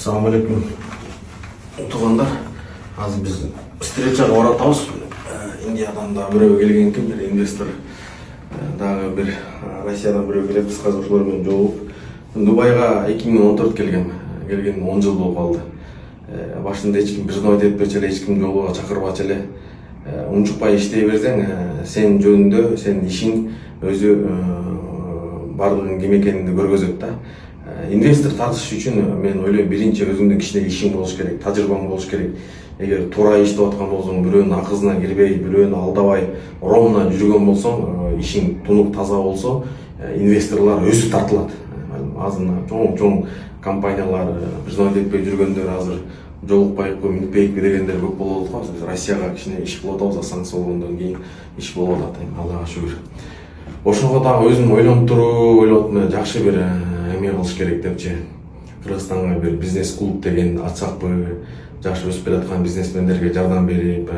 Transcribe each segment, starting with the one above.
Assalamu alaikum. Туғандар, азыр біз встречаға баратабыз. Индиядан да бирөө келген екен, бір инвестор. Дагы бір Россиядан бирөө келет, біз қазір ошолормен жолугуп. Дубайга 2014 келген 10 жыл болуп калды. Башында эч ким признавать этпечи эле, эч ким жолуга чакырбачу эле. Унчукпай иштей берсең, сен жөнүндө, сен ишиң өзү бардыгын ким экенин көргөзөт да. Инвестор тартыш үчүн мен ойлойм, биринчи өзүңдүн кичине ишиң болуш керек, тажрыйбаң болуш керек. Эгер туура иштеп аткан болсоң, бирөөнүн акызына кирбей, бирөөнү алдабай, ровно жүргөн болсоң, ишиң тунук таза болсо, инвесторлор өзү тартылат. Азыр чоң компаниялар признавать этпей жүргөндөр азыр жолукпайбы, минтпейби дегендер көп болуп атат. Россияга кичине иш кылып атабыз, санкция болгондон кийин иш болуп атат, Аллага шүгүр. Ошого дагы өзүм ойлонуп туруп, ойлоп жакшы бир эме кылыш керек депчи. Кыргызстанга бир бизнес клуб деген ачсакпы, жакшы өсүп келаткан бизнесмендерге жардам берип,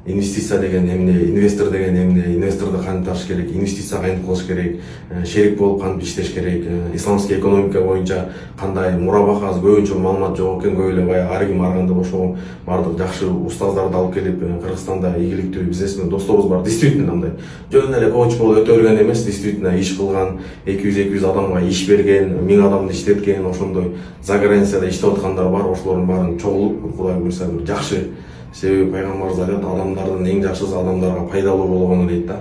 инвестиция деген эмне, инвестор деген эмне, инвесторду кантип тартыш керек, инвестиция кантип кылыш керек, шерик болуп кантип иштеш керек, исламский экономика боюнча кандай мурабак аз көбүнчө маалымат жок экен, көп эле баягы ар ким арганда ошого бардык жакшы устаздарды алып келип, Кыргызстанда ийгиликтүү бизнесмен досторубуз бар. Действительно андай жөн эле коуч болуп өтө берген эмес, действительно иш кылган, 200-200 адамга иш берген, 1000 адамды иштеткен, ошондой заграницада иштеп аткандар бар. Ошолордун баарын чогулуп, Кудай буйрса бир жакшы. Себеби пайгамбарыбыз айтат, адамдардын эң жакшысы адамдарга пайдалуу болгону дейт да.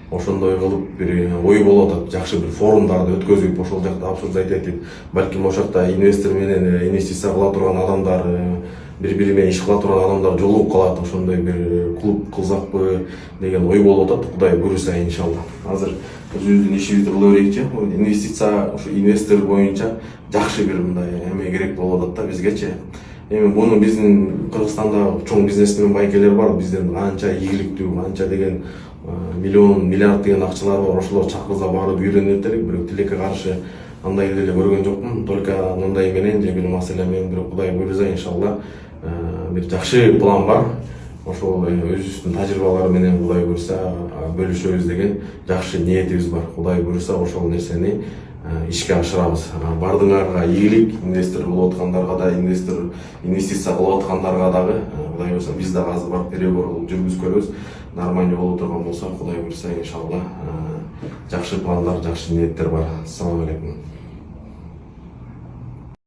Ошондой кылып бир ой болуп атат, жакшы бир форумдарды өткөзүп, ошол жакта обсуждать этип, балким ошол жакта инвестор менен инвестиция кыла турган адамдар, бири-бири менен иш кыла турган адамдар жолугуп калат, ошондой бир клуб кылсакпы деген ой болуп атат. Кудай буйрса иншалла. Азыр өзүбүздүн ишибизди кыла берейикчи. Инвестиция, ушу инвестор боюнча жакшы бир мындай эме керек болуп атат да бизгечи. Эми буну биздин Кыргызстанда чоң бизнесмен байкелер бар, бизден анча ийгиликтүү, анча деген миллион, миллиард деген акчалар бар, ошолор чакырса барып үйрөнөт элек, бирок тилекке каршы андай деле көргөн жокмун. Только мындай менен же бир маселе менен, бирок Кудай буйрса иншалла бир жакшы план бар. Ошол өзүбүздүн тажрыйбалар менен Кудай буйрса бөлүшөбүз деген жакшы ниетибиз бар. Кудай буйрса ошол нерсени ишке ашырабыз. Бардыңарга ийгилик, инвестор болуп аткандарга да, инвестиция кылып аткандарга дагы, Кудай буйрса биз дагы азыр барып переговорду жүргүзүп көрөбүз. Нормально болуп турган болсо, Кудай буйрса иншалла жакшы пландар, жакшы ниеттер бар. Ассаламу алейкум.